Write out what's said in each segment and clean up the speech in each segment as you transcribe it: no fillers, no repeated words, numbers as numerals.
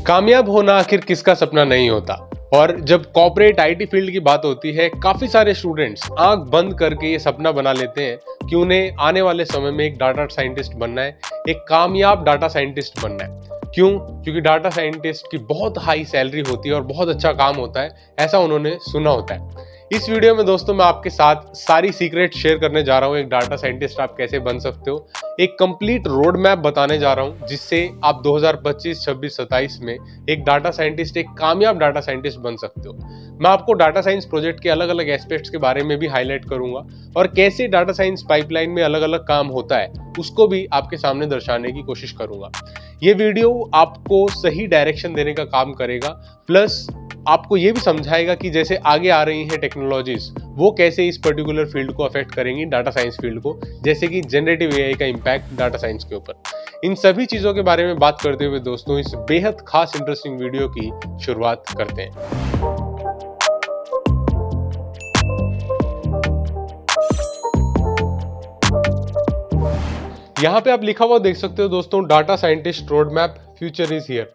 कामयाब होना आखिर किसका सपना नहीं होता। और जब कॉर्पोरेट आईटी फील्ड की बात होती है, काफी सारे स्टूडेंट्स आंख बंद करके ये सपना बना लेते हैं कि उन्हें आने वाले समय में एक डाटा साइंटिस्ट बनना है, एक कामयाब डाटा साइंटिस्ट बनना है। क्यों? क्योंकि डाटा साइंटिस्ट की बहुत हाई सैलरी होती है और बहुत अच्छा काम होता है, ऐसा उन्होंने सुना होता है। इस वीडियो में दोस्तों मैं आपके साथ सारी सीक्रेट शेयर करने जा रहा हूँ। एक डाटा साइंटिस्ट आप कैसे बन सकते हो, एक कंप्लीट रोड मैप बताने जा रहा हूँ जिससे आप 2025, 26, 27 में एक डाटा साइंटिस्ट, एक कामयाब डाटा साइंटिस्ट बन सकते हो। मैं आपको डाटा साइंस प्रोजेक्ट के अलग अलग एस्पेक्ट्स के बारे में भी हाईलाइट करूंगा और कैसे डाटा साइंस पाइपलाइन में अलग अलग काम होता है उसको भी आपके सामने दर्शाने की कोशिश करूंगा। ये वीडियो आपको सही डायरेक्शन देने का काम करेगा, प्लस आपको ये भी समझाएगा कि जैसे आगे आ रही हैं टेक्नोलॉजीज, वो कैसे इस पर्टिकुलर फील्ड को अफेक्ट करेंगी, डाटा साइंस फील्ड को, जैसे कि जनरेटिव एआई का इम्पैक्ट डाटा साइंस के ऊपर। इन सभी चीजों के बारे में बात करते हुए दोस्तों इस बेहद खास इंटरेस्टिंग वीडियो की शुरुआत करते हैं। यहाँ पे आप लिखा हुआ देख सकते हो दोस्तों, data scientist road map, future is here.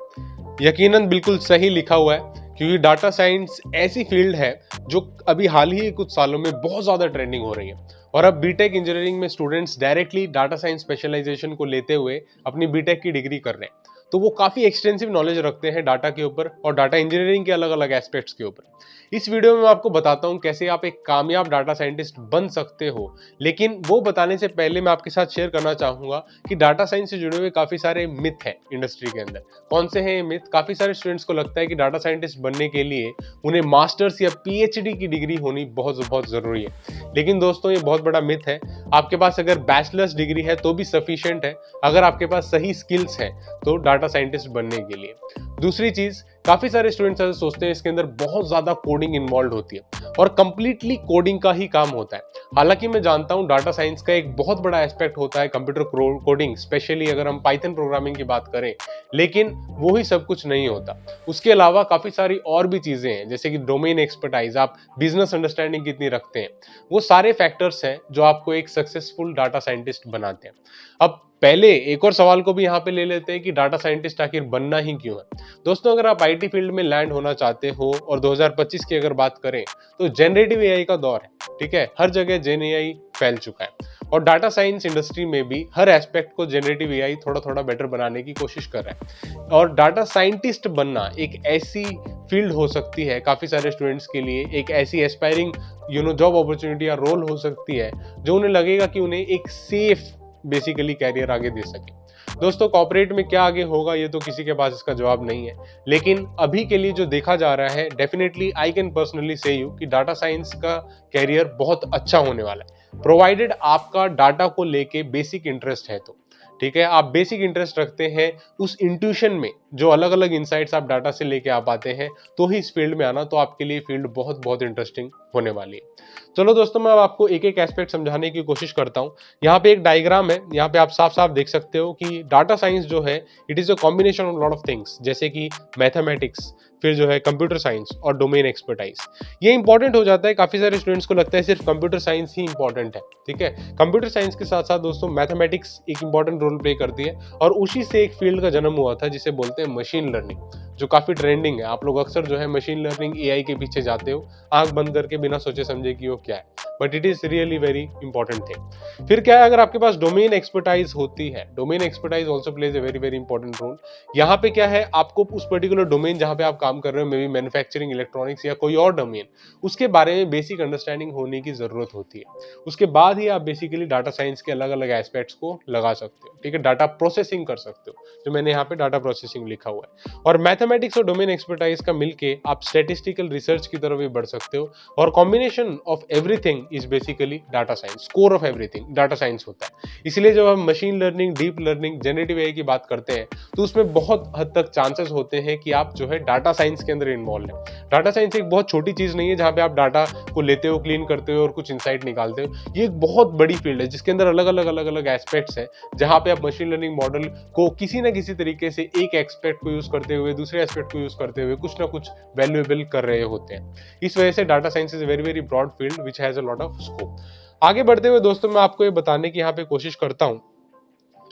यकीनन बिल्कुल सही लिखा हुआ है, क्योंकि डाटा साइंस ऐसी फील्ड है जो अभी हाल ही कुछ सालों में बहुत ज़्यादा ट्रेंडिंग हो रही है। और अब बीटेक इंजीनियरिंग में students directly data science specialization को लेते हुए अपनी बीटेक की डिग्री कर रहे हैं, तो वो काफ़ी एक्सटेंसिव नॉलेज रखते हैं डाटा के ऊपर और डाटा इंजीनियरिंग के अलग अलग एस्पेक्ट्स के ऊपर। इस वीडियो में मैं आपको बताता हूँ कैसे आप एक कामयाब डाटा साइंटिस्ट बन सकते हो। लेकिन वो बताने से पहले मैं आपके साथ शेयर करना चाहूँगा कि डाटा साइंस से जुड़े हुए काफ़ी सारे मिथ हैं इंडस्ट्री के अंदर। कौन से हैं ये मिथ? काफ़ी सारे स्टूडेंट्स को लगता है कि डाटा साइंटिस्ट बनने के लिए उन्हें मास्टर्स या पीएचडी की डिग्री होनी बहुत बहुत ज़रूरी है। लेकिन दोस्तों ये बहुत बड़ा मिथ है। आपके पास अगर बैचलर्स डिग्री है तो भी सफिशिएंट है, अगर आपके पास सही स्किल्स हैं तो डाटा साइंटिस्ट बनने के लिए। दूसरी चीज़, काफ़ी सारे स्टूडेंट्स ऐसे सोचते हैं इसके अंदर बहुत ज़्यादा कोडिंग इन्वॉल्व होती है और कंप्लीटली कोडिंग का ही काम होता है। हालांकि मैं जानता हूं डाटा साइंस का एक बहुत बड़ा एस्पेक्ट होता है कंप्यूटर कोडिंग, स्पेशली अगर हम पाइथन प्रोग्रामिंग की बात करें, लेकिन वो ही सब कुछ नहीं होता। उसके अलावा काफ़ी सारी और भी चीज़ें हैं, जैसे कि डोमेन एक्सपर्टाइज, आप बिजनेस अंडरस्टैंडिंग कितनी रखते हैं, वो सारे फैक्टर्स हैं जो आपको एक सक्सेसफुल डाटा साइंटिस्ट बनाते हैं। अब पहले एक और सवाल को भी यहाँ पे ले लेते हैं कि डाटा साइंटिस्ट आखिर बनना ही क्यों है। दोस्तों अगर आप आईटी फील्ड में लैंड होना चाहते हो और 2025 की अगर बात करें तो जनरेटिव एआई का दौर है, ठीक है, हर जगह जेन एआई फैल चुका है और डाटा साइंस इंडस्ट्री में भी हर एस्पेक्ट को जनरेटिव एआई थोड़ा थोड़ा बेटर बनाने की कोशिश कर रहा है। और डाटा साइंटिस्ट बनना एक ऐसी फील्ड हो सकती है काफ़ी सारे स्टूडेंट्स के लिए, एक ऐसी एस्पायरिंग जॉब अपॉर्चुनिटी या रोल हो सकती है जो उन्हें लगेगा कि उन्हें एक सेफ बेसिकली कैरियर आगे दे सके। दोस्तों कॉर्पोरेट में क्या आगे होगा ये तो किसी के पास इसका जवाब नहीं है, लेकिन अभी के लिए जो देखा जा रहा है, डेफिनेटली आई कैन पर्सनली से यू कि डाटा साइंस का कैरियर बहुत अच्छा होने वाला है, प्रोवाइडेड आपका डाटा को लेके बेसिक इंटरेस्ट है तो। ठीक है, आप बेसिक इंटरेस्ट रखते हैं उस इंट्यूशन में, जो अलग अलग इंसाइट्स आप डाटा से लेके आ पाते हैं, तो ही इस फील्ड में आना, तो आपके लिए फील्ड बहुत बहुत इंटरेस्टिंग होने वाली है। चलो दोस्तों मैं अब आपको एक एक एस्पेक्ट समझाने की कोशिश करता हूँ। यहाँ पे एक डायग्राम है, यहाँ पे आप साफ साफ देख सकते हो कि डाटा साइंस जो है it is a combination of lot of things, जैसे कि मैथमेटिक्स, फिर जो है कंप्यूटर साइंस और डोमेन एक्सपर्टाइज। ये इंपॉर्टेंट हो जाता है, काफी सारे स्टूडेंट्स को लगता है सिर्फ कंप्यूटर साइंस ही इंपॉर्टेंट है। ठीक है, कंप्यूटर साइंस के साथ साथ दोस्तों मैथमेटिक्स एक इंपॉर्टेंट रोल प्ले करती है और उसी से एक फील्ड का जन्म हुआ था जिसे बोलते हैं मशीन लर्निंग, जो काफी ट्रेंडिंग है। आप लोग अक्सर जो है मशीन लर्निंग एआई के पीछे जाते हो आंख बंद करके, बिना सोचे समझे कि वो क्या है, but it is really very important thing. फिर क्या है, अगर आपके पास डोमेन एक्सपर्टाइज होती है, domain expertise also plays a very very important role. यहाँ पे क्या है, आपको उस पर्टिकुलर डोमेन जहाँ पे आप काम कर रहे हो, मे बी मैन्युफैक्चरिंग, इलेक्ट्रॉनिक्स या कोई और डोमेन, उसके बारे में बेसिक अंडरस्टैंडिंग होने की जरूरत होती है। उसके बाद ही आप बेसिकली डाटा साइंस के अलग अलग एस्पेक्ट्स को लगा सकते हो। ठीक है, डाटा प्रोसेसिंग कर सकते हो, जो मैंने यहाँ पे डाटा प्रोसेसिंग लिखा हुआ है। और मैथमेटिक्स और डोमेन एक्सपर्टाइज का मिलके आप स्टैटिस्टिकल रिसर्च की तरफ भी बढ़ सकते हो। और combination of everything is basically data science, core of everything data science होता है। इसलिए जब हम machine learning, deep learning, generative AI की बात करते हैं तो उसमें बहुत हद तक चांसेस होते हैं कि आप जो है डाटा साइंस के अंदर इन्वॉल्व है। डाटा साइंस एक बहुत छोटी चीज नहीं है जहां पे आप डाटा को लेते हो, क्लीन करते हो और कुछ इंसाइट निकालते हो। ये एक बहुत बड़ी फील्ड है जिसके अंदर अलग अलग एस्पेक्ट्स हैं, जहां पे आप मशीन लर्निंग मॉडल को किसी ना किसी तरीके से एक एस्पेक्ट को यूज करते हुए दूसरे एस्पेक्ट को यूज करते हुए कुछ ना कुछ वैल्यूएबल कर रहे होते हैं। इस वजह से data science is very very broad field which has a lot of scope. आगे बढ़ते हुए दोस्तों मैं आपको ये बताने की यहाँ पे कोशिश करता हूँ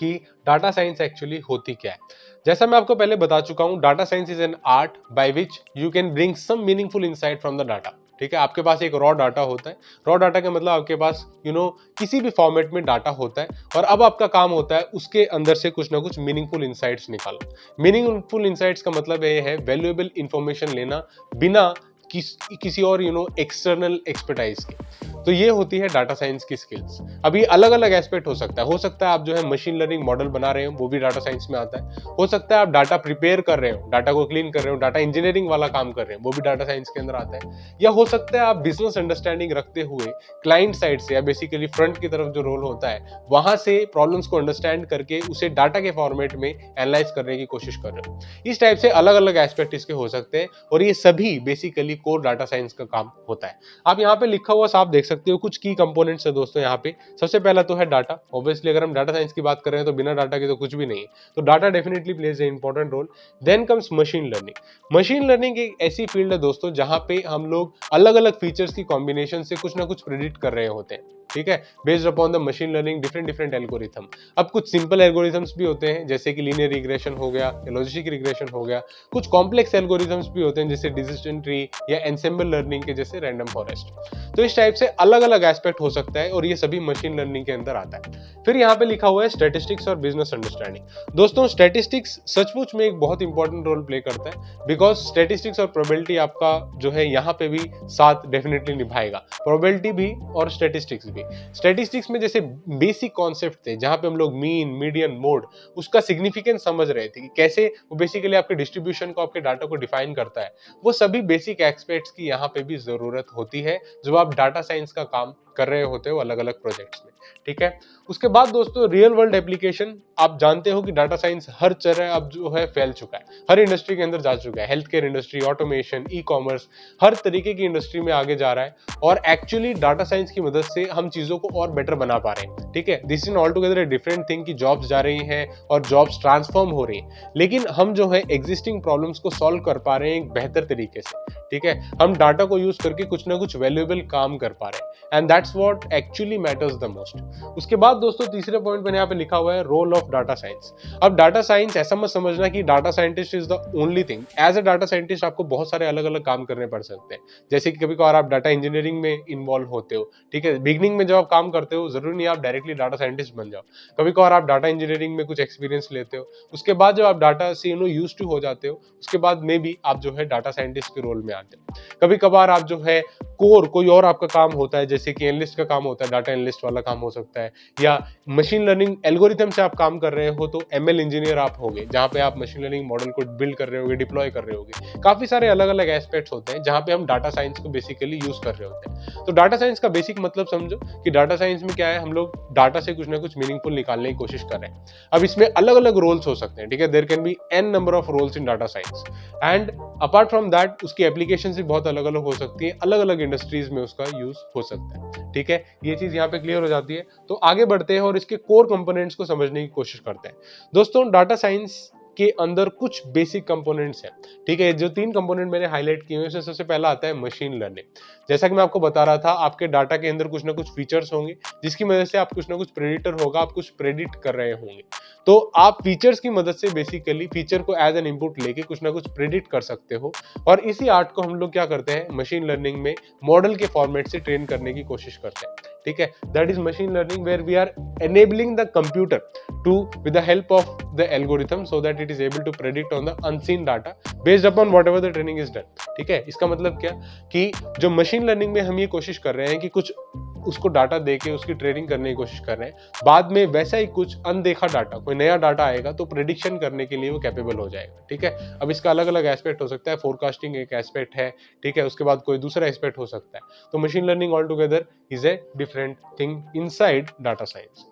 कि डाटा साइंस एक्चुअली होती क्या है। जैसा मैं आपको पहले बता चुका हूं, data science is an art by which you can bring some meaningful insight from the data. ठीक है, आपके पास एक रॉ डाटा होता है। रॉ डाटा का मतलब आपके पास किसी भी फॉर्मेट में डाटा होता है, और अब आपका काम होता है उसके अंदर से कुछ ना कुछ मीनिंगफुल इनसाइट्स निकालना। मीनिंगफुल इनसाइट्स का मतलब ये है वैल्यूएबल इंफॉर्मेशन लेना बिना किसी और एक्सटर्नल एक्सपर्टाइज के। तो ये होती है डाटा साइंस की स्किल्स। अभी अलग अलग एस्पेक्ट हो सकता है आप जो है मशीन लर्निंग मॉडल बना रहे हो, वो भी डाटा साइंस में आता है। हो सकता है आप डाटा प्रिपेयर कर रहे हो, डाटा को क्लीन कर रहे हो, डाटा इंजीनियरिंग वाला काम कर रहे हो, वो भी डाटा साइंस के अंदर आता है। या हो सकता है आप बिजनेस अंडरस्टैंडिंग रखते हुए क्लाइंट साइड से या बेसिकली फ्रंट की तरफ जो रोल होता है वहां से प्रॉब्लम्स को अंडरस्टैंड करके उसे डाटा के फॉर्मेट में एनालाइज करने की कोशिश कर रहे हो। इस टाइप से अलग अलग एस्पेक्ट इसके हो सकते हैं, और ये सभी बेसिकली कोर डाटा साइंस का काम होता है। आप यहाँ पे लिखा हुआ साफ देख सकते हो कुछ की कंपोनेंट्स है दोस्तों। यहाँ पे सबसे पहला तो है डाटा। ऑब्वियसली अगर हम डाटा साइंस की बात कर रहे हैं तो बिना डाटा के तो कुछ भी नहीं है, तो data definitely plays a important role. Then comes machine learning. Machine learning एक ऐसी फील्ड है दोस्तों जहां पे हम लोग अलग अलग फीचर्स की कॉम्बिनेशन से कुछ ना कुछ प्रेडिक्ट कर रहे होते हैं। ठीक है, based upon the machine learning different algorithm. अब कुछ सिंपल एल्गोरिथम्स भी होते हैं जैसे कि लीनियर रिग्रेशन हो गया या लॉजिस्टिक रिग्रेशन हो गया। कुछ कॉम्प्लेक्स एल्गोरिथम्स भी होते हैं जैसे डिसीजन ट्री या एनसेम्बल लर्निंग के जैसे रैंडम फॉरेस्ट। तो इस टाइप से अलग अलग एस्पेक्ट हो सकता है, और ये सभी मशीन लर्निंग के अंदर आता है। फिर यहाँ पे लिखा हुआ है स्टैटिस्टिक्स और बिजनेस अंडरस्टैंडिंग। दोस्तों स्टैटिस्टिक्स सचमुच में एक बहुत इंपॉर्टेंट रोल प्ले करता है, बिकॉज स्टैटिस्टिक्स और प्रोबेबिलिटी आपका जो है यहाँ पे भी साथ डेफिनेटली निभाएगा, प्रोबेबिलिटी भी और स्टैटिस्टिक्स भी। स्टैटिस्टिक्स में जैसे बेसिक कॉन्सेप्ट थे जहां पे हम लोग मीन, मीडियन, मोड, उसका सिग्निफिकेंस समझ रहे थे कि कैसे वो बेसिकली आपके डिस्ट्रीब्यूशन को, आपके डाटा को डिफाइन करता है। वो सभी बेसिक एस्पेक्ट्स की यहाँ पे भी जरूरत होती है जब आप डाटा साइंस का काम कर रहे होते हो अलग अलग प्रोजेक्ट्स में। ठीक है, उसके बाद दोस्तों रियल वर्ल्ड एप्लीकेशन। आप जानते हो कि डाटा साइंस हर तरह अब जो है फैल चुका है, हर इंडस्ट्री के अंदर जा चुका है। Health care industry, automation, e commerce, हर तरीके की इंडस्ट्री में आगे जा रहा है, और एक्चुअली डाटा साइंस की मदद से हम चीजों को और बेटर बना पा रहे हैं। ठीक है, this is all together A different thing कि जॉब्स जा रही हैं और जॉब्स ट्रांसफॉर्म हो रही हैं, लेकिन हम जो है एग्जिस्टिंग प्रॉब्लम्स को सॉल्व कर पा रहे हैं एक बेहतर तरीके से। ठीक है, हम डाटा को यूज करके कुछ ना कुछ वैल्यूएबल काम कर पा रहे हैं, and that's what actually matters the most. उसके बाद दोस्तों तीसरे पॉइंट मैंने यहाँ पे लिखा हुआ है रोल ऑफ डाटा साइंस। अब डाटा साइंस ऐसा मत समझना कि data scientist is the only thing. As a data scientist आपको बहुत सारे अलग अलग काम करने पड़ सकते हैं, जैसे कि कभी कभार आप डाटा इंजीनियरिंग में इन्वॉल्व होते हो। ठीक है, बिगनिंग में जब आप काम करते हो जरूरी नहीं आप डायरेक्टली डाटा साइंटिस्ट बन जाओ, कभी कभार आप डाटा इंजीनियरिंग में कुछ एक्सपीरियंस लेते हो, उसके बाद जब आप डाटा से यूज टू हो जाते हो, उसके बाद में भी आप जो है डाटा साइंटिस्ट के रोल में आते हो। कभी कभार आप जो है कोई और आपका काम होता है, जैसे कि एनालिस्ट का काम होता है, डाटा एनालिस्ट वाला काम हो सकता है, या मशीन लर्निंग एल्गोरिथम से आप काम कर रहे हो तो एमएल इंजीनियर आप होगे, जहां पे आप मशीन लर्निंग मॉडल को बिल्ड कर रहे होगे, डिप्लॉय कर रहे होगे। काफी सारे अलग अलग एस्पेक्ट्स होते हैं जहां पे हम डाटा साइंस को बेसिकली यूज कर रहे होते हैं। तो डाटा साइंस का बेसिक मतलब समझो कि डाटा साइंस में क्या है, हम लोग डाटा से कुछ ना कुछ मीनिंगफुल निकालने की कोशिश कर रहे हैं। अब इसमें अलग अलग रोल्स हो सकते हैं। ठीक है, there can be an number of roles in data science, and apart from that उसकी एप्लीकेशन भी बहुत अलग अलग हो सकती है, अलग अलग इंडस्ट्रीज में उसका यूज हो सकता है। ठीक है, ये चीज यहाँ पे क्लियर हो जाती है। तो आगे बढ़ते हैं और इसके कोर कंपोनेंट्स को समझने की कोशिश करते हैं। दोस्तों डाटा साइंस के अंदर कुछ बेसिक कंपोनेंट्स हैं। ठीक है, जो 3 कंपोनेंट मैंने हाईलाइट किए हैं उसमें सबसे पहला आता है मशीन लर्निंग। जैसा कि मैं आपको बता रहा था, आपके डाटा के अंदर कुछ ना कुछ फीचर्स होंगे जिसकी मदद से आप कुछ ना कुछ प्रेडिक्टर होगा, आप कुछ प्रेडिक्ट कर रहे होंगे। तो आप फीचर्स की मदद से बेसिकली फीचर को एज एन इनपुट लेके कुछ ना कुछ प्रेडिक्ट कर सकते हो, और इसी आर्ट को हम लोग क्या करते हैं मशीन लर्निंग में मॉडल के फॉर्मेट से ट्रेन करने की कोशिश करते हैं। ठीक है, that is machine learning where we are enabling the computer to with the help of the algorithm so that it is able to predict on the unseen data based upon whatever the training is done। ठीक है, इसका मतलब क्या कि जो machine learning में हम ये कोशिश कर रहे हैं कि कुछ उसको डाटा देके उसकी ट्रेनिंग करने की कोशिश कर रहे हैं, बाद में वैसा ही कुछ अनदेखा डाटा, कोई नया डाटा आएगा तो प्रेडिक्शन करने के लिए वो कैपेबल हो जाएगा। ठीक है, अब इसका अलग अलग एस्पेक्ट हो सकता है, फोरकास्टिंग एक एस्पेक्ट है। ठीक है, उसके बाद कोई दूसरा एस्पेक्ट हो सकता है। तो machine learning all together is a different thing inside data science.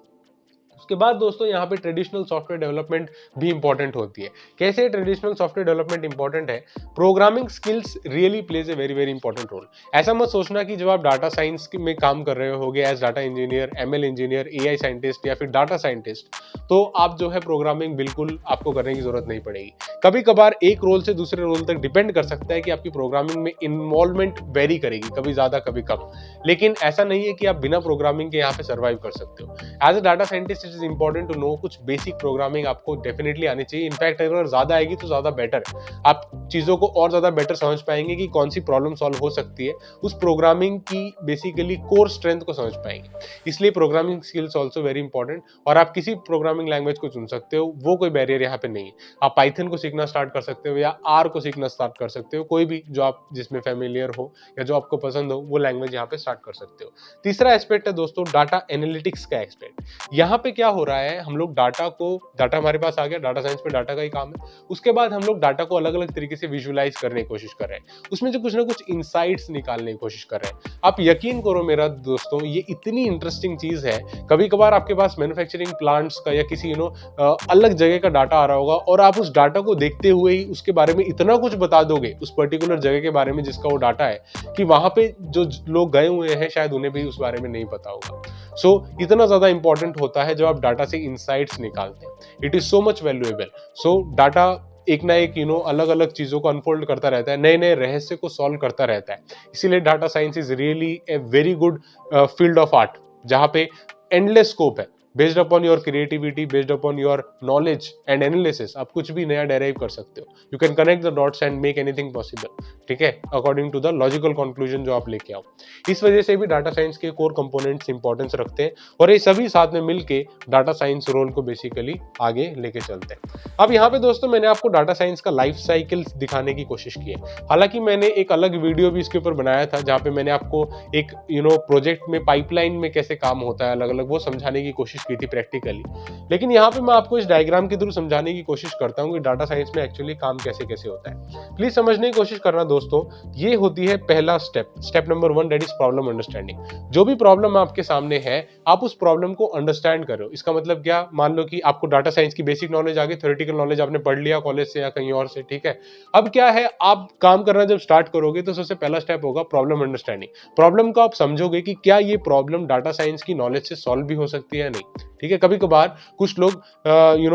उसके बाद दोस्तों यहाँ पे ट्रेडिशनल सॉफ्टवेयर डेवलपमेंट भी इंपॉर्टेंट होती है। कैसे ट्रेडिशनल सॉफ्टवेयर डेवलपमेंट इंपॉर्टेंट है? Programming skills really plays a very very important role. ऐसा मत सोचना कि जब आप डाटा साइंस में काम कर रहे होगे as data engineer, ML engineer, AI scientist या फिर डाटा साइंटिस्ट, तो आप जो है प्रोग्रामिंग बिल्कुल आपको करने की जरूरत नहीं पड़ेगी। कभी कभार एक रोल से दूसरे रोल तक डिपेंड कर सकता है कि आपकी प्रोग्रामिंग में इन्वॉल्वमेंट वेरी करेगी, कभी ज्यादा कभी कम, लेकिन ऐसा नहीं है कि आप बिना प्रोग्रामिंग के यहाँ पे सर्वाइव कर सकते हो। As a data scientist it is important to know कुछ बेसिक प्रोग्रामिंग आपको डेफिनेटली आनी चाहिए। इनफैक्ट अगर ज्यादा आएगी तो ज्यादा बेटर है, आप चीजों को और ज्यादा बेटर समझ पाएंगे कि कौन सी प्रॉब्लम सॉल्व हो सकती है, उस प्रोग्रामिंग की बेसिकली कोर स्ट्रेंथ को समझ पाएंगे। इसलिए programming skills also very important. और आप किसी प्रोग्रामिंग लैंग्वेज को चुन सकते हो, वो कोई बैरियर यहाँ पे नहीं है। आप पाइथन को सीखना स्टार्ट कर सकते हो या आर को सीखना स्टार्ट कर सकते हो, कोई भी जो आप जिसमें फेमिलियर हो या जो आपको पसंद हो वो लैंग्वेज यहाँ पे स्टार्ट कर सकते हो। तीसरा एस्पेक्ट है दोस्तों डाटा एनालिटिक्स का एस्पेक्ट। यहाँ पे क्या हो रहा है, हम लोग डाटा हमारे पास आ गया, डाटा साइंस में डाटा का ही काम है। उसके बाद हम लोग डाटा को अलग अलग तरीके से विजुअलाइज करने की कोशिश कर रहे हैं, उसमें जो कुछ ना कुछ इंसाइट्स निकालने की कोशिश कर रहे हैं। आप यकीन करो मेरा दोस्तों, ये इतनी इंटरेस्टिंग चीज है। कभी कभार आपके पास मैन्युफैक्चरिंग प्लांट्स का या किसी अलग जगह का डाटा आ रहा होगा और आप उस डाटा को देखते हुए ही उसके बारे में इतना कुछ बता दोगे उस पर्टिकुलर जगह के बारे में जिसका वो डाटा है, कि वहां पे जो लोग गए हुए हैं शायद उन्हें भी उस बारे में नहीं पता होगा। सो इतना ज्यादा इंपॉर्टेंट होता है जब आप डाटा से इंसाइट्स निकालते हैं। It is so much valuable. So data एक ना एक अलग अलग चीजों को अनफोल्ड करता रहता है, नए नए रहस्य को सॉल्व करता रहता है। इसीलिए data science is really a very good field of art, जहां पे एंडलेस स्कोप है। Based upon your creativity, based upon your knowledge and analysis, आप कुछ भी नया डेराइव कर सकते हो। You can connect the dots and make anything possible, ठीक है, according to the logical conclusion जो आप लेके आओ। इस वजह से भी डाटा साइंस के कोर कंपोनेंट्स इंपॉर्टेंस रखते हैं और ये सभी साथ में मिलके डाटा साइंस रोल को बेसिकली आगे लेके चलते हैं। अब यहाँ पे दोस्तों मैंने आपको डाटा साइंस का लाइफ साइकिल दिखाने की कोशिश की है। हालांकि मैंने एक अलग वीडियो भी इसके ऊपर बनाया था जहाँ पे मैंने आपको एक प्रोजेक्ट में पाइपलाइन में कैसे काम होता है अलग अलग, वो समझाने की कोशिश की थी प्रैक्टिकली। लेकिन यहाँ पे मैं आपको इस डायग्राम के थ्रू समझाने की कोशिश करता हूँ कि डाटा साइंस में एक्चुअली काम कैसे कैसे होता है। प्लीज समझने की कोशिश करना दोस्तों। ये होती है पहला step number 1, that is problem understanding. जो भी प्रॉब्लम आपके सामने है, आप उस प्रॉब्लम को अंडरस्टैंड करो। इसका मतलब क्या, मान लो कि आपको डाटा साइंस की बेसिक नॉलेज आ गई, थ्योरेटिकल नॉलेज आपने पढ़ लिया कॉलेज से या कहीं और से, ठीक है। अब क्या है, आप काम करना जब स्टार्ट करोगे तो सबसे पहला स्टेप होगा प्रॉब्लम अंडरस्टैंडिंग। प्रॉब्लम को आप समझोगे कि क्या ये प्रॉब्लम डाटा साइंस की नॉलेज से सॉल्व भी हो सकती है या नहीं, ठीक है। कभी कभार कुछ लोग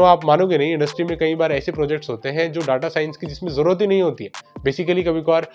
आप मानोगे नहीं, इंडस्ट्री में कई बार ऐसे प्रोजेक्ट्स होते हैं जो डाटा साइंस की जिसमें जरूरत ही नहीं होती है। बेसिकली कभी कभार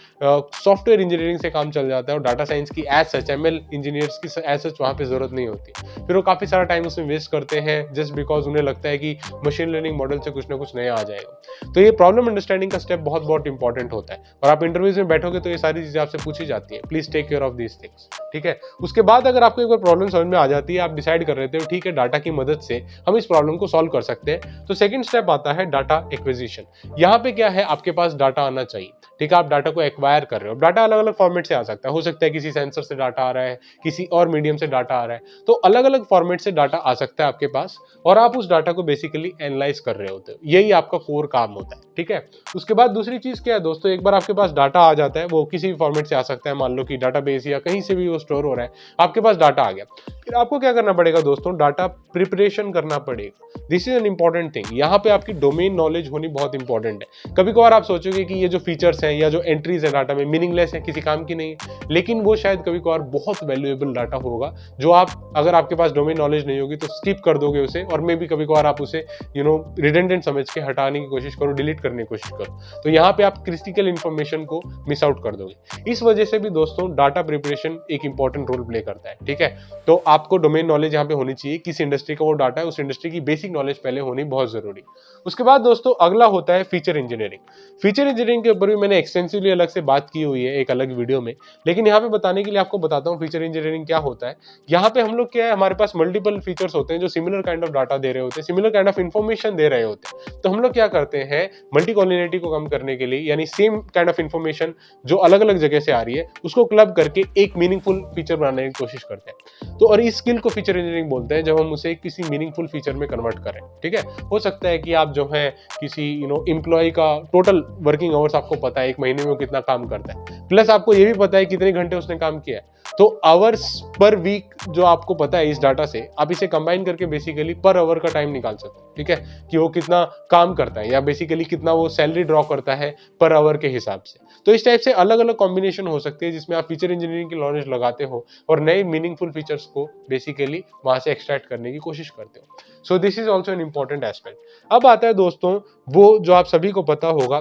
सॉफ्टवेयर इंजीनियरिंग से काम चल जाता है और डाटा साइंस की एज सच, एमएल इंजीनियर्स की एज सच वहां पे जरूरत नहीं होती। फिर वो काफी सारा टाइम उसमें वेस्ट करते हैं जस्ट बिकॉज उन्हें लगता है कि मशीन लर्निंग मॉडल से कुछ ना कुछ नया आ जाएगा। तो ये प्रॉब्लम अंडरस्टैंडिंग का स्टेप बहुत बहुत इंपॉर्टेंट होता है और आप इंटरव्यूज में बैठोगे तो ये सारी चीजें आपसे पूछी जाती है। Please take care of these things, ठीक है। उसके बाद अगर आपको एक बार प्रॉब्लम समझ में आ जाती है, आप डिसाइड कर रहे हो ठीक है डाटा की मदद से हम इस प्रॉब्लम को सॉल्व कर सकते हैं, तो सेकंड स्टेप आता है डाटा एक्विजिशन। यहाँ पे क्या है, आपके पास डाटा आना चाहिए, ठीक है। आप डाटा को एक्वायर कर रहे हो। डाटा अलग अलग फॉर्मेट से आ सकता है, हो सकता है किसी सेंसर से डाटा आ रहा है, किसी और मीडियम से डाटा आ रहा है, तो अलग अलग फॉर्मेट से डाटा आ सकता है आपके पास और आप उस डाटा को बेसिकली एनालाइज कर रहे होते हो। यही आपका कोर काम होता है, ठीक है। उसके बाद दूसरी चीज क्या है दोस्तों, एक बार आपके पास डाटा आ जाता है, वो किसी भी फॉर्मेट से आ सकता है, मान लो कि डाटाबेस या कहीं से भी वो स्टोर हो रहा है, आपके पास डाटा आ गया। फिर आपको क्या करना पड़ेगा दोस्तों, डाटा प्रिपरेशन करना पड़ेगा। This is an important thing. यहाँ पे आपकी डोमेन नॉलेज होनी बहुत इंपॉर्टेंट है। कभी कभार आप सोचोगे कि ये जो फीचर्स हैं या जो एंट्रीज है डाटा में मीनिंगलेस है, किसी काम की नहीं है, लेकिन वो शायद कभी कभार बहुत वैल्यूएबल डाटा होगा जो आप, अगर आपके पास डोमेन नॉलेज नहीं होगी तो स्किप कर दोगे उसे, और मे भी कभी कभार आप उसे रिडंडेंट समझ के हटाने की कोशिश करो, डिलीट करने की कोशिश करो, तो यहाँ पे आप क्रिटिकल इंफॉर्मेशन को मिस आउट कर दोगे। इस वजह से भी दोस्तों डाटा प्रिपरेशन एक इंपॉर्टेंट रोल प्ले करता है, ठीक है। तो आपको डोमेन नॉलेज यहाँ पे होनी चाहिए, किस इंडस्ट्री का वो डाटा है उस इंडस्ट्री की बेसिक नॉलेज पहले होनी बहुत जरूरी। उसके बाद दोस्तों अगला होता है फीचर इंजीनियरिंग। फीचर इंजीनियरिंग के ऊपर भी मैंने एक्सटेंसिवली अलग से बात की हुई है एक अलग वीडियो में, लेकिन यहाँ पे बताने के लिए आपको बताता हूँ फीचर इंजीनियरिंग क्या होता है। यहाँ पे हम लोग क्या है, हमारे पास मल्टीपल फीचर्स होते हैं जो सिमिलर काइंड ऑफ डाटा दे रहे होते हैं, सिमिलर काइंड ऑफ इंफॉर्मेशन दे रहे होते हैं। तो हम लोग क्या करते हैं, मल्टी कॉलिनिटी को कम करने के लिए, यानी सेम काइंड ऑफ इंफॉर्मेशन जो अलग अलग जगह से आ रही है उसको क्लब करके एक मीनिंगफुल फीचर बनाने की कोशिश करते हैं। तो और इस स्किल को फीचर इंजीनियरिंग बोलते हैं, जब हम उसे किसी मीनिंगफुल फीचर में कन्वर्ट करें, ठीक है। हो सकता है कि आप जो है किसी एम्प्लॉय का टोटल वर्किंग आवर्स आपको पता है, एक महीने में वो कितना काम करता है, प्लस आपको ये भी पता है कितने घंटे उसने काम किया है, तो आवर्स पर वीक जो आपको पता है इस डाटा से, आप इसे कंबाइन करके बेसिकली पर आवर का टाइम निकाल सकते हैं, ठीक है, कि वो कितना काम करता है या बेसिकली कितना वो सैलरी ड्रॉ करता है पर आवर के हिसाब से। तो इस टाइप से अलग अलग कॉम्बिनेशन हो सकते हैं जिसमें आप फीचर इंजीनियरिंग की नॉलेज लगाते हो और नए मीनिंगफुल फीचर्स को बेसिकली वहां से एक्सट्रैक्ट करने की कोशिश करते हो। So this is also an important aspect. अब आता है दोस्तों वो जो आप सभी को पता होगा,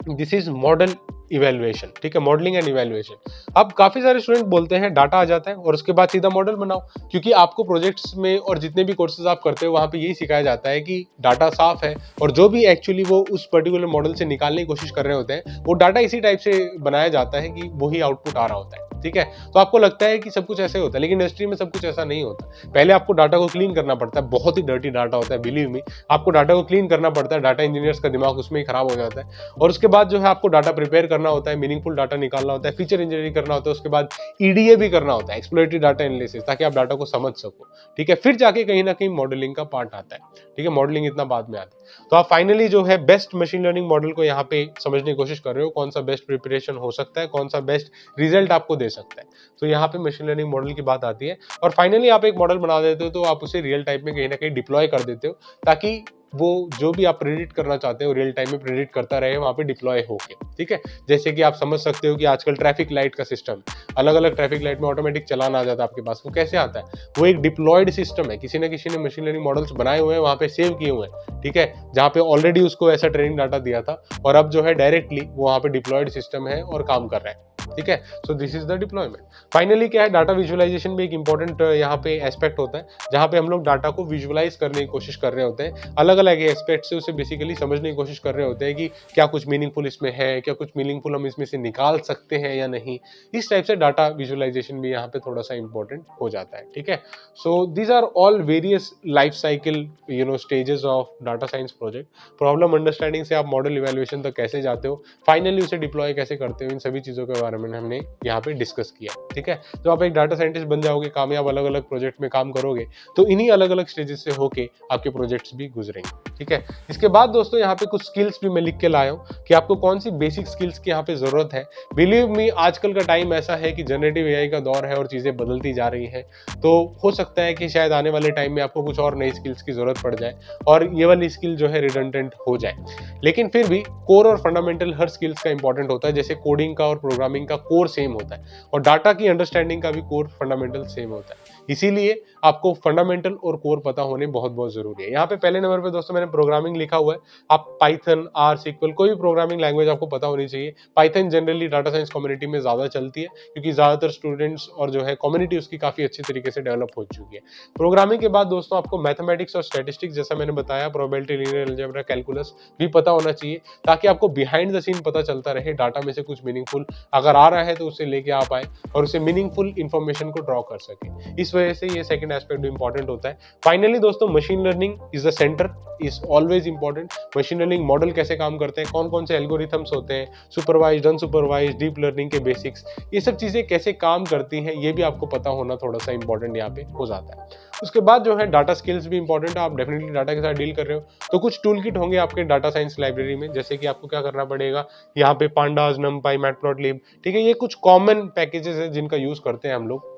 दिस इज मॉडल इवेल्युएशन, ठीक है, मॉडलिंग एंड इवेल्युएशन। अब काफी सारे स्टूडेंट बोलते हैं डाटा आ जाता है और उसके बाद सीधा मॉडल बनाओ, क्योंकि आपको प्रोजेक्ट्स में और जितने भी कोर्सेज आप करते हो वहां पे यही सिखाया जाता है कि डाटा साफ है और जो भी एक्चुअली वो उस पर्टिकुलर मॉडल से निकालने की कोशिश कर रहे होते हैं वो डाटा इसी टाइप से बनाया जाता है कि वही आउटपुट आ रहा होता है, ठीक है। तो आपको लगता है कि सब कुछ ऐसे होता है, लेकिन इंडस्ट्री में सब कुछ ऐसा नहीं होता। पहले आपको डाटा को क्लीन करना पड़ता है, बहुत ही डर्टी डाटा होता है, बिलीव मी। आपको डाटा को क्लीन करना पड़ता है, डाटा इंजीनियर्स का दिमाग उसमें ही खराब हो जाता है। और उसके बाद जो है आपको डाटा प्रिपेयर करना होता है, मीनिंगफुल डाटा निकालना होता है, फीचर इंजीनियरिंग करना होता है, उसके बाद ईडीए भी करना होता है, एक्सप्लोरेटरी डाटा एनालिसिस, ताकि आप डाटा को समझ सको, ठीक है। फिर जाके कहीं ना कहीं मॉडलिंग का पार्ट आता है, ठीक है। मॉडलिंग इतना बाद में आता है। तो आप फाइनली जो है बेस्ट मशीन लर्निंग मॉडल को यहाँ पे समझने की कोशिश कर रहे हो, कौन सा बेस्ट प्रिपरेशन हो सकता है, कौन सा बेस्ट रिजल्ट आपको दे सकता है। तो यहाँ पे मशीन लर्निंग मॉडल की बात आती है। और फाइनली आप एक मॉडल बना देते हो तो आप उसे रियल टाइम में कहीं ना कहीं डिप्लॉय कर देते हो, ताकि वो जो भी आप प्रेडिक्ट करना चाहते हो रियल टाइम में प्रेडिक्ट करता रहे, वहां पे डिप्लॉय होके, ठीक है। जैसे कि आप समझ सकते हो कि आजकल ट्रैफिक लाइट का सिस्टम, अलग अलग ट्रैफिक लाइट में ऑटोमेटिक चलान आ जाता है आपके पास। वो कैसे आता है? वो एक डिप्लॉयड सिस्टम है, किसी न किसी ने मशीन लर्निंग मॉडल्स बनाए हुए हैं, वहां पे सेव किए हुए हैं, ठीक है, जहां पे ऑलरेडी उसको ऐसा ट्रेनिंग डाटा दिया था और अब जो है डायरेक्टली वो वहां पे डिप्लॉयड सिस्टम है और काम कर रहा है, ठीक है। So this is the deployment. Finally क्या है, डाटा विजुअलाइजेशन भी एक इंपॉर्टेंट यहाँ पे एस्पेक्ट होता है, जहां पे हम लोग डाटा को विजुअलाइज करने की कोशिश कर रहे होते हैं, अलग अलग एस्पेक्ट से उसे बेसिकली समझने की कोशिश कर रहे होते हैं कि क्या कुछ मीनिंगफुल इसमें है, क्या कुछ मीनिंगफुल हम इसमें से निकाल सकते हैं या नहीं। इस टाइप से डाटा विजुअलाइजेशन भी यहाँ पे थोड़ा सा इंपॉर्टेंट हो जाता है, ठीक है। So these are all various life cycle stages of data science project. Problem understanding से आप मॉडल इवेल्युएशन तक कैसे जाते हो, फाइनली उसे डिप्लॉय कैसे करते हो, इन सभी चीजों के बारे में हमने यहाँ पे डिस्कस किया, ठीक है। तो आप एक डाटा साइंटिस्ट बन जाओगे, कामयाब अलग अलग प्रोजेक्ट में काम करोगे, तो इन्हीं अलग अलग स्टेजेस से होके आपके प्रोजेक्ट्स भी गुजरेंगे, ठीक है। इसके बाद दोस्तों यहाँ पे कुछ स्किल्स भी मैं लिख के लाया हूँ कि आपको कौन सी बेसिक स्किल्स की यहाँ पे जरूरत है। बिलीव मी, आजकल का टाइम ऐसा है कि जनरेटिव एआई का दौर है और चीजें बदलती जा रही हैं, तो हो सकता है कि शायद आने वाले टाइम में आपको कुछ और नई स्किल्स की जरूरत पड़ जाए और ये वाली स्किल जो है रिडंडेंट हो जाए। लेकिन फिर भी कोर और फंडामेंटल हर स्किल्स का इंपॉर्टेंट होता है, जैसे कोडिंग का और प्रोग्रामिंग का कोर सेम होता है और डाटा की अंडरस्टैंडिंग का भी कोर फंडामेंटल सेम होता है। इसीलिए आपको फंडामेंटल और कोर पता होने बहुत बहुत जरूरी है। यहाँ पे पहले नंबर पे दोस्तों मैंने प्रोग्रामिंग लिखा हुआ है। आप पाइथन, आर, सिक्वल, कोई भी प्रोग्रामिंग लैंग्वेज आपको पता होनी चाहिए। Python generally data science community में ज्यादा चलती है, क्योंकि ज्यादातर स्टूडेंट्स और जो है कम्युनिटी उसकी काफी अच्छी तरीके से डेवलप हो चुकी है। प्रोग्रामिंग के बाद दोस्तों आपको मैथमेटिक्स और स्टैटिस्टिक्स, जैसा मैंने बताया, प्रोबेबिलिटी, लीनियर अलजेब्रा, कैलकुलस भी पता होना चाहिए, ताकि आपको बिहाइंड द सीन पता चलता रहे, डाटा में से कुछ मीनिंगफुल अगर आ रहा है तो उसे लेके आ पाए और उसे मीनिंगफुल इंफॉर्मेशन को ड्रॉ कर सके। इस वजह से ये सेकंड एस्पेक्ट भी इंपॉर्टेंट होता है। फाइनली दोस्तों, machine learning is the centre, is always important. Machine learning model कैसे काम करते हैं, कौन कौन से एल्गोरिथम्स होते हैं, सुपरवाइज्ड, अनसुपरवाइज्ड, डीप लर्निंग के बेसिक्स, ये सब चीजें कैसे काम करती हैं, ये भी आपको पता होना थोड़ा सा इंपॉर्टेंट यहाँ पे हो जाता है। उसके बाद जो है डाटा स्किल्स भी इंपॉर्टेंट है। आप डेफिनेटली डाटा के साथ डील कर रहे हो तो कुछ टूल किट होंगे आपके डाटा साइंस लाइब्रेरी में, जैसे कि आपको क्या करना पड़ेगा, यहाँ पे पांडास, नमपाई, मैटप्लॉटलिब, ठीक है, ये कुछ कॉमन पैकेजेस है जिनका यूज करते हैं हम लोग,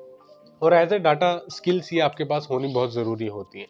और एज ए डाटा स्किल्स ये आपके पास होनी बहुत जरूरी होती है।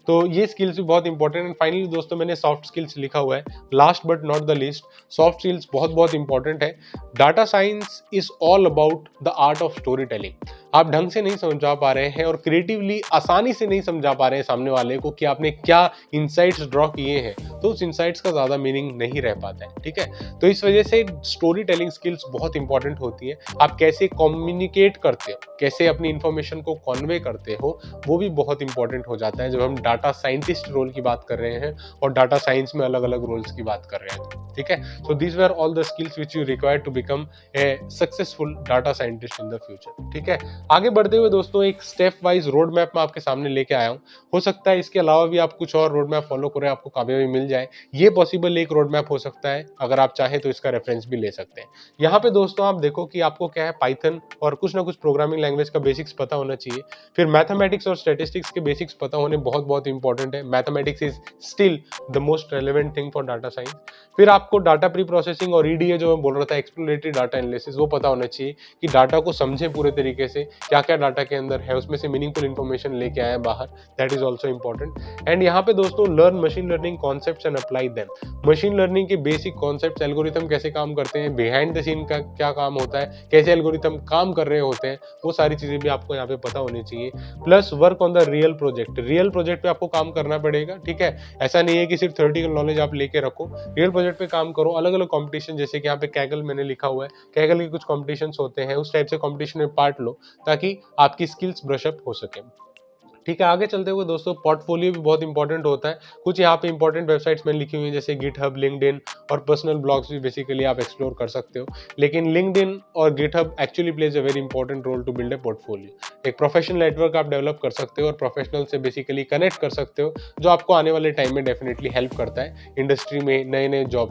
तो ये स्किल्स भी बहुत इंपॉर्टेंट है। फाइनली दोस्तों मैंने सॉफ्ट स्किल्स लिखा हुआ है, last but not the least. Soft skills बहुत बहुत इंपॉर्टेंट है। Data science is all about the art of story telling. आप ढंग से नहीं समझा पा रहे हैं और क्रिएटिवली आसानी से नहीं समझा पा रहे हैं सामने वाले को कि आपने क्या इनसाइट्स ड्रॉ किए हैं, तो उस इनसाइट्स का ज्यादा मीनिंग नहीं रह पाता है, ठीक है। तो इस वजह से स्टोरी टेलिंग स्किल्स बहुत इंपॉर्टेंट होती है। आप कैसे कम्युनिकेट करते हो, कैसे अपनी इंफॉर्मेशन को कन्वे करते हो, वो भी बहुत इंपॉर्टेंट हो जाता है जब हम डाटा साइंटिस्ट रोल की बात कर रहे हैं और डाटा साइंस में अलग अलग रोल्स की बात कर रहे हैं, ठीक है। So these were all the skills which you require to become a successful data scientist in the future, ठीक है। आगे बढ़ते हुए दोस्तों एक स्टेप वाइज रोड मैप मैं आपके सामने लेके आया हूँ। हो सकता है इसके अलावा भी आप कुछ और रोड मैप फॉलो करें, आपको कामयाबी मिल जाए। ये पॉसिबल एक रोड मैप हो सकता है, अगर आप चाहें तो इसका रेफरेंस भी ले सकते हैं। यहाँ पे दोस्तों आप देखो कि आपको क्या है, पाइथन और कुछ ना कुछ प्रोग्रामिंग लैंग्वेज का बेसिक्स पता होना चाहिए। फिर मैथमेटिक्स और स्टैटिस्टिक्स के बेसिक्स पता होने बहुत बहुत इंपॉर्टेंट है। Mathematics is still the most relevant thing for data science. फिर आपको डाटा प्री प्रोसेसिंग और ईडीए जो मैं बोल रहा था, एक्सप्लोरेटरी डाटा एनालिसिस, वो पता होना चाहिए कि डाटा को समझें पूरे तरीके से, क्या क्या डाटा के अंदर है, उसमें से मीनिंगफुल इंफॉर्मेशन लेके आए बाहर, that is also important. And यहाँ पे दोस्तों learn machine learning concepts and apply them. Machine learning के बेसिक कॉन्सेप्ट्स, एल्गोरिथम कैसे काम करते हैं, बिहाइंड द सीन का क्या काम होता है, कैसे एल्गोरिथम काम कर रहे होते हैं, वो सारी चीजें भी आपको यहाँ पे पता होनी चाहिए। Plus work on the real project. Real project पे आपको काम करना पड़ेगा, ठीक है। ऐसा नहीं है कि सिर्फ थ्योरेटिकल नॉलेज आप लेके रखो, रियल प्रोजेक्ट पे काम करो। अलग अलग कॉम्पिटिशन, जैसे कि यहाँ पे कैगल मैंने लिखा हुआ है, कैगल के कुछ कॉम्पिटिशन्स होते हैं, उस टाइप से कॉम्पिटिशन में पार्ट लो ताकि आपकी स्किल्स ब्रशअप हो सके, ठीक है। आगे चलते हुए दोस्तों, पोर्टफोलियो भी बहुत इंपॉर्टेंट होता है। कुछ यहाँ पे इंपॉर्टेंट वेबसाइट्स मैंने लिखी हुई हैं, जैसे गिटहब, लिंक्डइन और पर्सनल ब्लॉग्स भी बेसिकली आप एक्सप्लोर कर सकते हो। लेकिन लिंक्डइन और GitHub actually plays a very important role to build a portfolio. एक प्रोफेशनल नेटवर्क आप डेवलप कर सकते हो और प्रोफेशनल से बेसिकली कनेक्ट कर सकते हो, जो आपको आने वाले टाइम में डेफिनेटली हेल्प करता है इंडस्ट्री में नए नए जॉब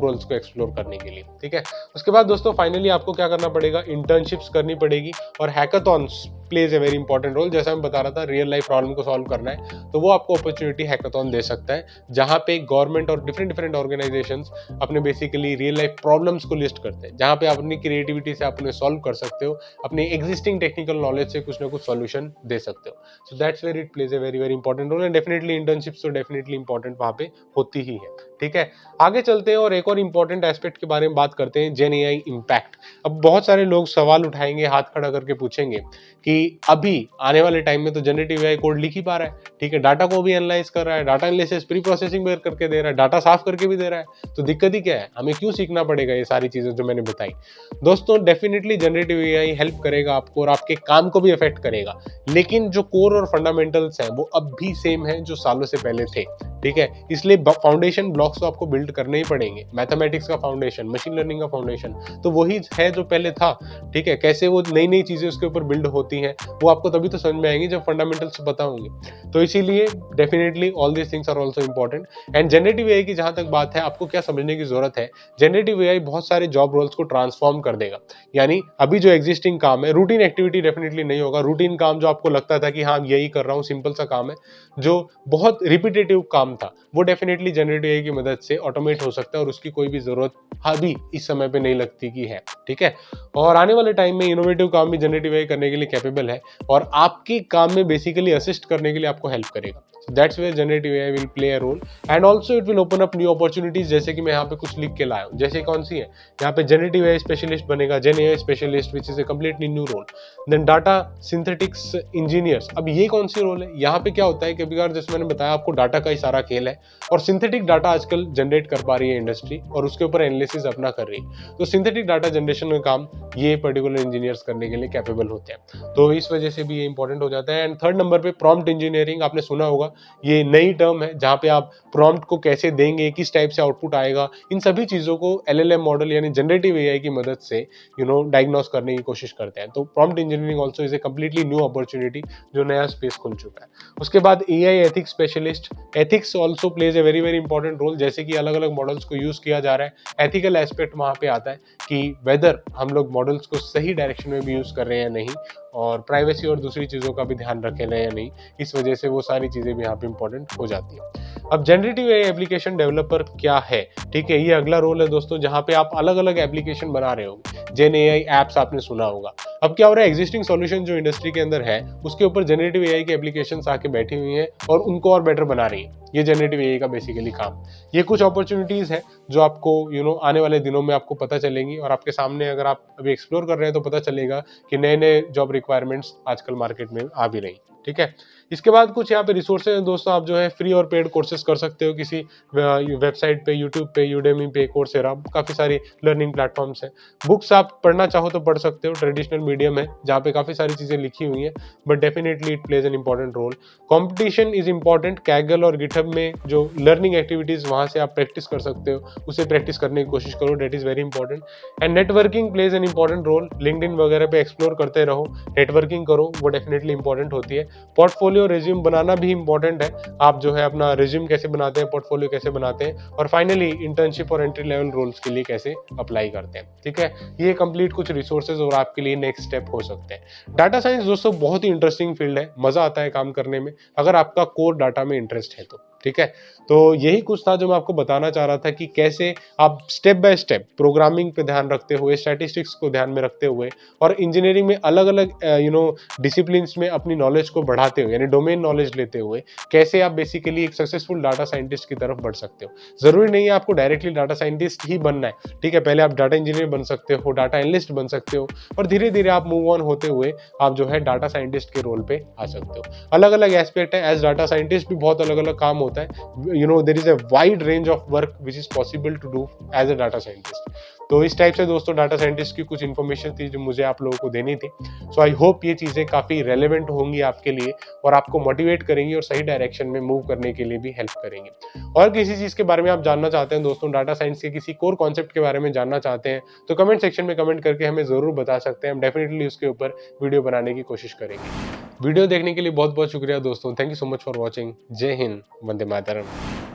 रोल्स को एक्सप्लोर करने के लिए, ठीक है। उसके बाद दोस्तों फाइनली आपको क्या करना पड़ेगा, इंटर्नशिप्स करनी पड़ेगी और hackathons plays a very important role. जैसा मैं बता रहा था, रियल लाइफ प्रॉब्लम को सॉल्व करना है तो वो आपको अपॉर्चुनिटी हैकाथॉन दे सकता है, जहां पे गवर्नमेंट और डिफरेंट ऑर्गेनाइजेशंस अपने बेसिकली रियल लाइफ प्रॉब्लम्स को लिस्ट करते हैं, जहां पे आप अपनी क्रिएटिविटी से आप उन्हें सॉल्व कर सकते हो, अपनी एग्जिस्टिंग टेक्निकल नॉलेज से कुछ ना कुछ सॉल्यूशन दे सकते हो। So that's where it plays a very very important role, and definitely internships तो डेफिनेटली इंपॉर्टेंट वहां पे होती ही है, ठीक है। आगे चलते हैं और एक और इंपॉर्टेंट एस्पेक्ट के बारे में बात करते हैं, जेन एआई इम्पैक्ट। अब बहुत सारे लोग सवाल उठाएंगे, हाथ खड़ा करके पूछेंगे कि अभी आने वाले टाइम में तो जनरेटिव एआई कोड लिख ही पा रहा है, ठीक है, डाटा को भी एनालाइज कर रहा है, डाटा एनालिसिस प्री प्रोसेसिंग भी करके दे रहा है, डाटा साफ करके भी दे रहा है, तो दिक्कत ही क्या है, हमें क्यों सीखना पड़ेगा ये सारी चीजें जो मैंने बताई। दोस्तों डेफिनेटली जनरेटिव एआई हेल्प करेगा आपको और आपके काम को भी अफेक्ट करेगा, लेकिन जो कोर और फंडामेंटल्स हैं वो अब भी सेम है जो सालों से पहले थे, ठीक है। इसलिए फाउंडेशन ब्लॉक्स तो आपको बिल्ड करने ही पड़ेंगे। मैथमेटिक्स का फाउंडेशन, मशीन लर्निंग का फाउंडेशन तो वही है जो पहले था, ठीक है। कैसे वो नई नई चीजें उसके ऊपर बिल्ड होती हैं वो आपको तभी तो समझ में आएंगी जब फंडामेंटल्स पता होंगे। तो इसीलिए definitely all this things are also important. And generative AI की जहां तक बात है, आपको क्या समझने की जरूरत है, जनरेटिव एआई बहुत सारे जॉब रोल्स को ट्रांसफॉर्म कर देगा। यानी अभी जो एग्जिस्टिंग काम है, रूटीन एक्टिविटी डेफिनेटली नहीं होगा। रूटीन काम जो आपको लगता था कि हाँ यही कर रहा हूँ, सिंपल सा काम है, जो बहुत रिपीटेटिव काम था, वो डेफिनेटली जनरेटिव एआई की मदद से ऑटोमेट हो सकता है और उसकी कोई भी जरूरत अभी इस समय पे नहीं लगती कि है, ठीक है। और आने वाले टाइम में इनोवेटिव काम भी जनरेटिव एआई करने के लिए कैपेबल है और आपके काम में बेसिकली असिस्ट करने के लिए आपको हेल्प करेगा। That's where generative AI will play a role and also it will open up new opportunities, जैसे कि मैं यहाँ पे कुछ लिख के लाया हूँ। जैसे कौन सी है, यहाँ पे जनरेटिव एआई स्पेशलिस्ट बनेगा, gen AI specialist, which is a completely new role. Then data synthetics engineers, अब ये कौन सी रोल है, यहाँ पे क्या होता है कि अभी जैसे मैंने बताया आपको डाटा का ही सारा खेल है और सिंथेटिक डाटा आजकल जनरेट कर पा रही है इंडस्ट्री और उसके ऊपर एनालिसिस अपना कर रही है, तो सिंथेटिक डाटा जनरेशन का काम ये पर्टिकुलर इंजीनियर्स करने के लिए कैपेबल होते हैं, तो इस वजह से भी ये इंपॉर्टेंट हो जाता है। एंड थर्ड नंबर पे प्रॉम्प्ट इंजीनियरिंग, आपने सुना होगा, ये नई टर्म है जहाँ पे आप प्रॉम्प्ट को कैसे देंगे, किस टाइप से आउटपुट आएगा, इन सभी चीजों को एलएलएम मॉडल यानी जनरेटिव एआई की मदद से डायग्नोस करने की कोशिश करते हैं। तो prompt engineering also is a completely new opportunity, जो नया स्पेस खुल चुका है। उसके बाद AI ethics specialist, ethics also plays a very very important role, जैसे कि अलग अलग मॉडल्स को यूज किया जा रहा है, एथिकल एस्पेक्ट वहां पे आता है कि वेदर हम लोग मॉडल्स को सही डायरेक्शन में भी यूज कर रहे हैं या नहीं, और प्राइवेसी और दूसरी चीज़ों का भी ध्यान रखे या नहीं, इस वजह से वो सारी चीज़ें भी यहाँ पे इंपॉर्टेंट हो जाती है। अब जनरेटिव एआई एप्लीकेशन डेवलपर क्या है, ठीक है, ये अगला रोल है दोस्तों, जहाँ पे आप अलग अलग एप्लीकेशन बना रहे हो। जेन एआई एप्स आपने सुना होगा। अब क्या हो रहा है, एग्जिस्टिंग सॉल्यूशन जो इंडस्ट्री के अंदर है उसके ऊपर जनरेटिव एआई की एप्लीकेशंस आके बैठी हुई हैं और उनको और बेटर बना रही है। ये जनरेटिव एआई का बेसिकली काम, ये कुछ अपॉर्चुनिटीज है जो आपको आने वाले दिनों में आपको पता चलेंगी और आपके सामने अगर आप अभी एक्सप्लोर कर रहे हैं तो पता चलेगा कि नए नए जॉब रिक्वायरमेंट्स आजकल मार्केट में आ भी रही, ठीक है। इसके बाद कुछ यहाँ पे रिसोर्सेज हैं दोस्तों, आप जो है फ्री और पेड कोर्सेज कर सकते हो किसी वेबसाइट पे, यूट्यूब पे, यूडेमी पे, कोर्सेरा, काफ़ी सारी लर्निंग प्लेटफॉर्म्स हैं। बुक्स आप पढ़ना चाहो तो पढ़ सकते हो, ट्रेडिशनल मीडियम है जहाँ पे काफ़ी सारी चीज़ें लिखी हुई हैं, but definitely it plays an important role. Competition is important, Kaggle और गिटहब में जो लर्निंग एक्टिविटीज़ वहाँ से आप प्रैक्टिस कर सकते हो, उसे प्रैक्टिस करने की कोशिश करो, that is very important. And networking plays an important role, LinkedIn वगैरह पे एक्सप्लोर करते रहो, नेटवर्किंग करो, वो डेफिनेटली इंपॉर्टेंट होती है। पोर्टफोलियो रिज्यूम बनाना भी इंपॉर्टेंट है, आप जो है अपना रिज्यूम कैसे बनाते हैं, पोर्टफोलियो कैसे बनाते हैं, और फाइनली इंटर्नशिप और एंट्री लेवल रोल्स के लिए कैसे अप्लाई करते हैं, ठीक है। ये कंप्लीट कुछ रिसोर्सेज और आपके लिए नेक्स्ट स्टेप हो सकते हैं। डाटा साइंस दोस्तों बहुत ही इंटरेस्टिंग फील्ड है, मजा आता है काम करने में अगर आपका कोर डाटा में इंटरेस्ट है तो। ठीक है। तो यही कुछ था जो मैं आपको बताना चाह रहा था कि कैसे आप स्टेप बाय स्टेप प्रोग्रामिंग पे ध्यान रखते हुए, स्टैटिस्टिक्स को ध्यान में रखते हुए और इंजीनियरिंग में अलग-अलग डिसिप्लिन्स में अपनी नॉलेज को बढ़ाते हुए, यानी डोमेन नॉलेज लेते हुए, कैसे आप बेसिकली एक सक्सेसफुल डाटा साइंटिस्ट की तरफ बढ़ सकते हो। ज़रूरी नहीं है आपको डायरेक्टली डाटा साइंटिस्ट ही बनना है, ठीक है। पहले आप डाटा इंजीनियर बन सकते हो, डाटा एनालिस्ट बन सकते हो और धीरे-धीरे आप मूव ऑन होते हुए आप जो है डाटा साइंटिस्ट के रोल पे आ सकते हो। अलग-अलग एस्पेक्ट है, एज़ डाटा साइंटिस्ट भी बहुत अलग-अलग काम होता है। There is a wide range of work which is possible to do as a data scientist. तो इस टाइप से दोस्तों डाटा साइंटिस्ट की कुछ इन्फॉर्मेशन थी जो मुझे आप लोगों को देनी थी। सो आई होप ये चीज़ें काफ़ी रेलेवेंट होंगी आपके लिए और आपको मोटिवेट करेंगी और सही डायरेक्शन में मूव करने के लिए भी हेल्प करेंगी। और किसी चीज़ के बारे में आप जानना चाहते हैं दोस्तों, डाटा साइंस के किसी कोर कॉन्सेप्ट के बारे में जानना चाहते हैं, तो कमेंट सेक्शन में कमेंट करके हमें ज़रूर बता सकते हैं। हम डेफिनेटली उसके ऊपर वीडियो बनाने की कोशिश करेंगे। वीडियो देखने के लिए बहुत बहुत शुक्रिया दोस्तों। Thank you so much for watching. जय हिंद, वंदे मातरम।